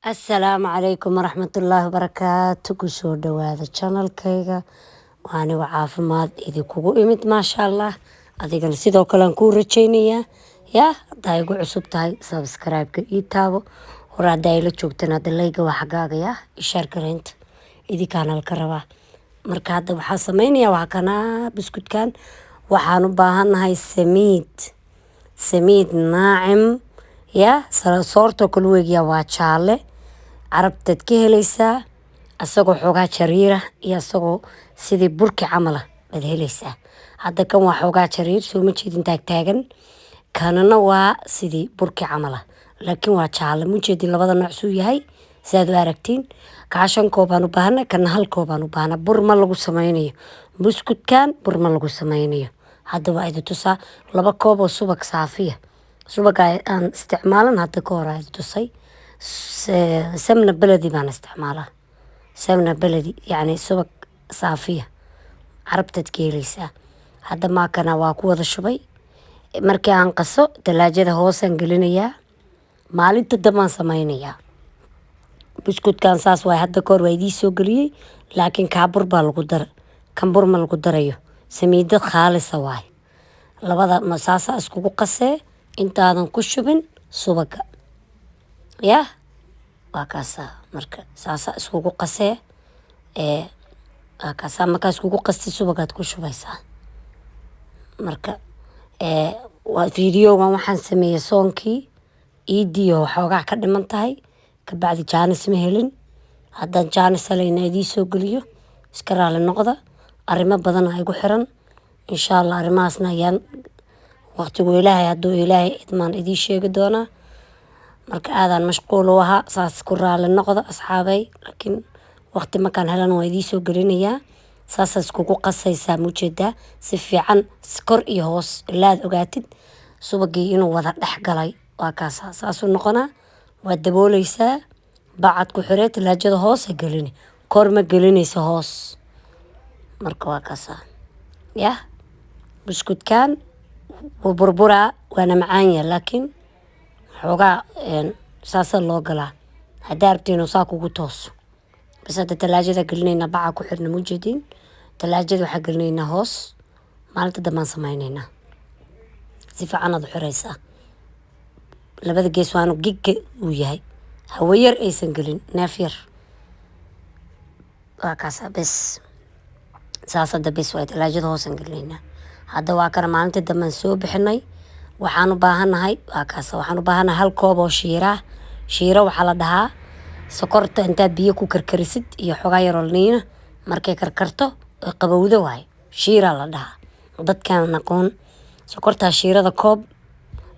Assalaamu calaykum waraxmatullaahi wabarakaatu. Kusoo dhawaada channelkayga. Waa anigu caafimaad idinkugu imid maasha allah. Adigana sidoo kale aan kuu rajaynayaa. Yaa haddaa igu cusub tahay subscribe-ka ii taabo. Hore haddaa ila joogtana hadda layga waa xaggaaga yaa ishaar garaynta idinkaan halka rabaa. Marka hadda waxaa samaynayaa waa kanaa buskudkan. Waxaan u baahannahay samiid naacim yaa soortoo kale weegyaa waa jaalle carabtaad ka helaysaa asagoo xoogaa jariira iyo asagoo sidii burki camala baad helaysaa. Hadda kan waa xoogaa jariir soo ma jeedin taagtaagan, kanana waa sidii burki camala laakiin waa jaalle ma jeedin labada nooc suu yahay sidaad u aragtiin. Kaa 5 koob baan u baahanay, kana 1 koob baan u baahanay. Bur ma lagu samaynayo buskudkan, bur ma lagu samaynayo. Hadda waa idin tusaa 2 koob oo subag saafiya subaga aan isticmaalan hadda ka hor aad tusay. Samna beledi baan isticmaalaa, samna beledi yacni subag saafiya carabtaad ka helaysaa. Hadda maakana waa ku wada shubay. Markii aan qaso talaajada hoosaan gelinayaa, maalinta dambaan samaynayaa. Buskudkan saas waay hadda ka hor waa idii soo geliyey laakiin kaa bur baa lagu dara, kan bur ma lagu darayo. Samiidad khaalisa waay. Labada masaasa iskugu qasee intaadan ku shubin subaga yaa waa kaasaa marka saasa iskugu qasee waa kaasaa markaa iskugu qasti subagaad ku shubaysaa. Marka waa videogan waxaan sameeyey soonkii iidiyo waxoogaa ka dhiman tahay kabacdi jaanis ma helin. Haddaan jaanis helayna idii soo geliyo iska raali noqda. Arrimo badan aa igu xiran insha allah arrimahaasna ayaan waqtigu ilaahay hadduu ilaahay idmaan idii sheegi doonaa. Marka aadaan mashquul u ahaa saas ku raali noqda asxaabay, laakiin waqti markaan helan waa idii soo gelinayaa. Saasaa iskugu qasaysaa mujeedaa si fiican kor iyo hoos ilaa aad ogaatid subagii inuu wada dhex galay. Waa kaasaa saasuu noqonaa. waa dabooleysaa bacad ku xiree talaajada hoos gelini kor ma gelinayso hoos. Marka waa kaasaa yaa buskudkan wuu burburaa waana macaan yahay laakiin xoogaa saasa loo galaa haddaa rabtiin saa kugu tooso. Bas hadda talaajada gelinaynaa baca ku xirna mujeediin. Talaajada waxaa gelinaynaa hoos, maalinta dambaan samaynaynaa. Si fiican aad u xiraysaa. Labada gees waanu gigga uu yahay hawo yar aysan gelin neef yar. Waa kaasaa bes saas hadda bes waay talaajada hoosaan gelinaynaa. Hadda waa kana maalinta dambaan soo bixinay. Waxaan u baahannahay waa kaasa waxaan u baahannahay 1 koob oo shiira. Shiira waxaa la dhahaa sokorta intaa biyo ku karkarisid iyo xoogaa yaroo liina markay karkarto oo qabowdo waay shiira la dhahaa. Dadkaan aqoon sokorta shiirada koob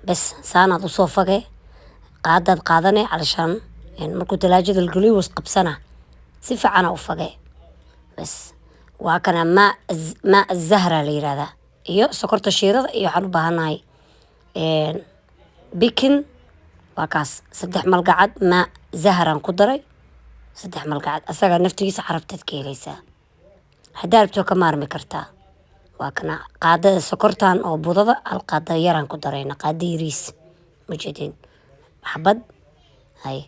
bes saanaad u soo fagee qaadaad qaadanay calashaan markuu talaajada la geliyo was qabsanaa si fiican u fagee. Bes waa kana maa zahra la yiraahdaa iyo sokorta shiirada iyo waxaan u baahannahay bikin waa kaas 3 malgacad maa zahraan ku daray 3 malgacad asaga naftigiisa carabtaad ka helaysaa. Haddaa rabto ka maarmi kartaa. waa kana qaadada sokortan oo budada 1 qaada yaraan ku darayna qaada yariis mujeediin xabad hay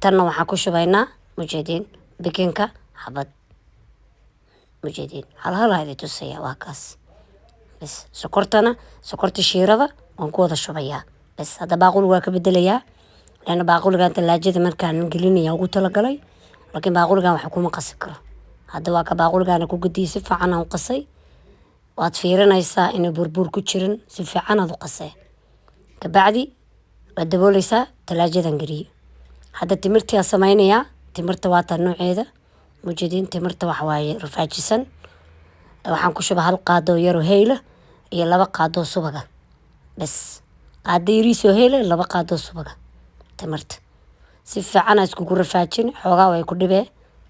tanna waxaan ku shubaynaa mujeediin bikinka xabad mujeediin hal haydi tusaya waa kaas. Bes sokortana sokorta shiirada waan ku wada shubayaa. Bes hadda baaqul waa ka bedelayaa lana baaquligan talaajada markaan gelinaya ugu talagalay laakiin baaquligan waxa kuma qasi karo. Hadda waa ka baaquligan ku gudiyay si fiican aan qasay. Waad fiirinaysaa inay burbur ku jirin si fiican aad u qasay. Kabacdi waad dabooleysaa talaajadan geliyo. Hadda timirtii aan samaynayaa. Timirta waa tan nooceeda mujeediin timirta wax waaye rafaajisan. Waxaan ku shubaa 1 qaado yar oo heyla iyo 2 qaado subaga. Bes qaado yariis oo heyla 2 qaado subaga timirta si fiican aad iskugu rafaajin xoogaa way ku dhibee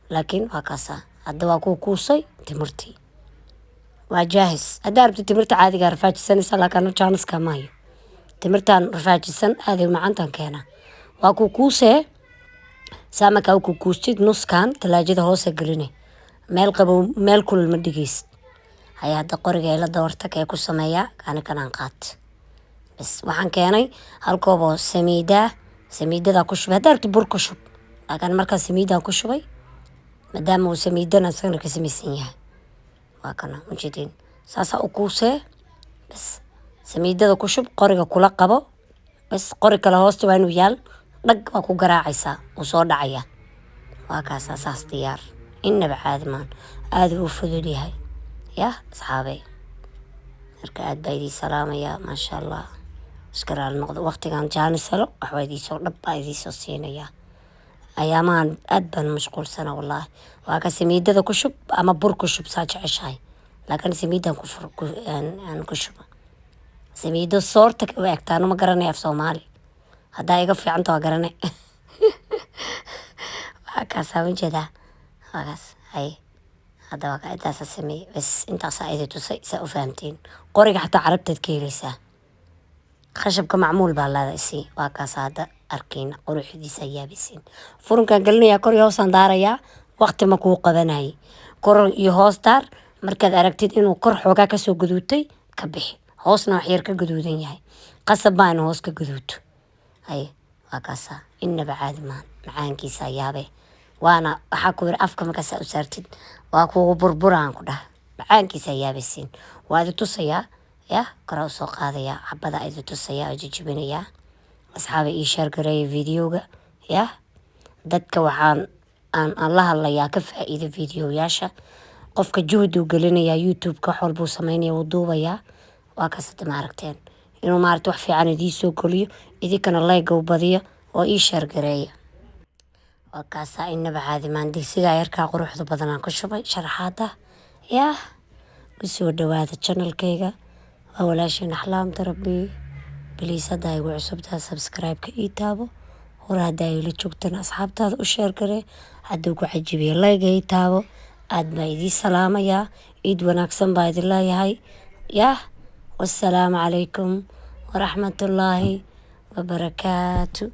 laakiin waa kaasaa. Hadda waa ku kuusay timirtii waa jaahis. haddaa rabto timirta caadiga rafaajisanaysa laakiin jaaniska maayo. Timirtan rafaajisan aaday macantan keena waa ku kuusee saamaka ku kuustid nuskan talaajada hoos gelinay meel qabow meel kulul ma dhigaysid. Hay hadda qoriga ila doorta kee ku sameeyaa kanaan qaat. Bes waxaan keenay 1 koob oo samiidada ku shubay haddaad rabto bur ku shub laakiin markaa samiidaan ku shubay maadaama uu samiidana isagana ka samaysan yahay waa kana ujeedin saasaa u kuusee bas samiidada ku shub qoriga kula qabo bas qori kale hoosta waa inuu yaal dhag waa ku garaacaysaa uu soo dhacaya waa kaasaa saas diyaar inaba caadi maan aada u fudud yahay yah asxaabey marka aad baa idii salaamayaa maasha allah iska raali noqdo waqtigan jaanis helo waxbaa idiisoo dhab baa idiisoo siinayaa ayaamahan aad baan mashquulsana wallaahi waa ka samiidada ku shub ama bur ku shub saa jeceshahay laakiin samiidan aan ku shubo samiido soorta u egtaano ma garanay af soomaali haddaa iga fiicanta waa garanay waa kaasaa ujeedaa waa kaas hay hadda waa kaa intaasa sameeyey bas intaasaa idi tusay saa u fahamtiin qoriga xataa carabteed ka helaysaa khashabka macmuul baa laada isii waa kaas hadda arkeyna quruxdiisa yaabaysiin furunkaan gelinayaa kor iyo hoosaan daarayaa waqti ma kuu qabanayay kor iyo hoos daar markaad aragtid inuu kor xoogaa kasoo gaduutay ka bixi hoosna wax yar ka gaduudan yahay qasab baa inuu hoos ka gaduuto hay waa kaasaa inaba caadi maan macaankiisa yaabee waana waxaa ku yiri afka markaasaa u saartid waa kugu burburaan ku dhaha macaankiisa yaabaysiin waa idi tusayaa yah koraa usoo qaadayaa xabadaa idi tusayaa oo jijibinayaa asxaaba ii shaargareeya videoga yah dadka waxaan aan la hadlayaa ka faa'iida videoyaasha qofka juhdu gelinayaa youtube-ka wax walbuu sameynaya wuu duubayaa waa kasata maaragteen inuu maaragta wax fiican idii soo geliyo idinkana layga u badiyo oo ii shaargareeya waa kaasaa inaba caadimaan digsigaa yarkaa quruxda badanaan ku shubay sharaxaada yah usoo dhawaada channelkayga waa walaashiin axlaamta rabbi بليز هدا يقول عصبتها سبسكرايب كإيتابو ورا هدا يلي جوجتنا أصحابتها وشاركري هدا يقول عجيبي لايك إيتابو أد ما يدي سلامة يا إيد وناكسن بايد الله يهي يا والسلام عليكم ورحمة الله وبركاته.